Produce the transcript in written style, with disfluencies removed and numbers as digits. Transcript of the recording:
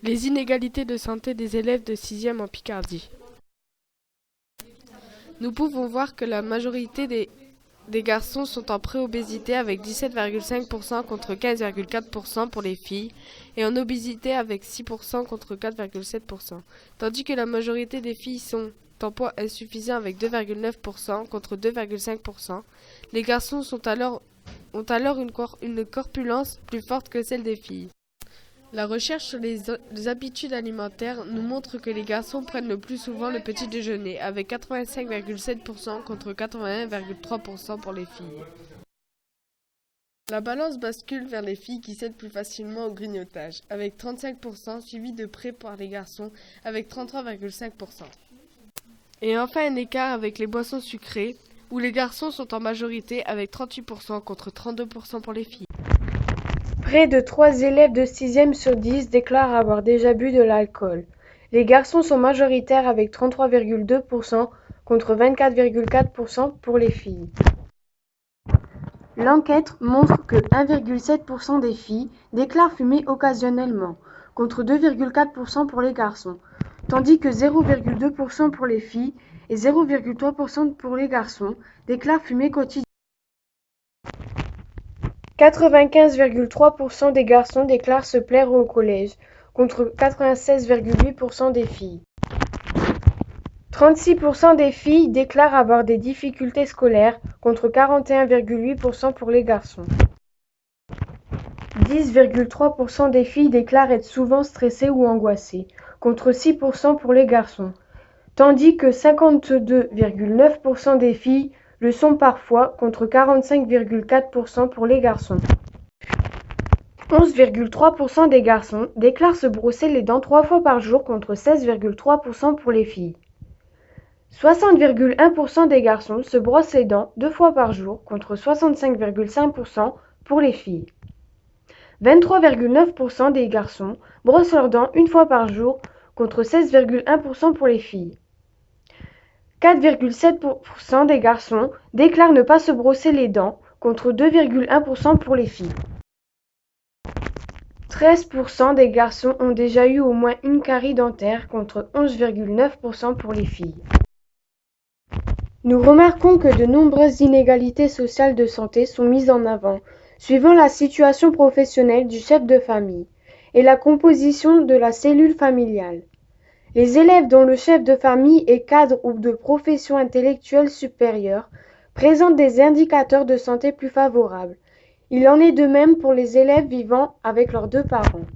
Les inégalités de santé des élèves de 6e en Picardie. Nous pouvons voir que la majorité des garçons sont en préobésité avec 17,5% contre 15,4% pour les filles et en obésité avec 6% contre 4,7%, tandis que la majorité des filles sont en poids insuffisant avec 2,9% contre 2,5%. Les garçons ont alors une corpulence plus forte que celle des filles. La recherche sur les habitudes alimentaires nous montre que les garçons prennent le plus souvent le petit déjeuner, avec 85,7% contre 81,3% pour les filles. La balance bascule vers les filles qui cèdent plus facilement au grignotage, avec 35%, suivi de près par les garçons, avec 33,5%. Et enfin un écart avec les boissons sucrées, où les garçons sont en majorité avec 38% contre 32% pour les filles. Près de 3 élèves de 6e sur 10 déclarent avoir déjà bu de l'alcool. Les garçons sont majoritaires avec 33,2% contre 24,4% pour les filles. L'enquête montre que 1,7% des filles déclarent fumer occasionnellement, contre 2,4% pour les garçons, tandis que 0,2% pour les filles et 0,3% pour les garçons déclarent fumer quotidiennement. 95,3% des garçons déclarent se plaire au collège, contre 96,8% des filles. 36% des filles déclarent avoir des difficultés scolaires, contre 41,8% pour les garçons. 10,3% des filles déclarent être souvent stressées ou angoissées, contre 6% pour les garçons, tandis que 52,9% des filles le sont parfois, contre 45,4% pour les garçons. 11,3% des garçons déclarent se brosser les dents 3 fois par jour contre 16,3% pour les filles. 60,1% des garçons se brossent les dents 2 fois par jour contre 65,5% pour les filles. 23,9% des garçons brossent leurs dents 1 fois par jour contre 16,1% pour les filles. 4,7% des garçons déclarent ne pas se brosser les dents contre 2,1% pour les filles. 13% des garçons ont déjà eu au moins une carie dentaire contre 11,9% pour les filles. Nous remarquons que de nombreuses inégalités sociales de santé sont mises en avant, suivant la situation professionnelle du chef de famille et la composition de la cellule familiale. Les élèves dont le chef de famille est cadre ou de profession intellectuelle supérieure présentent des indicateurs de santé plus favorables. Il en est de même pour les élèves vivant avec leurs deux parents.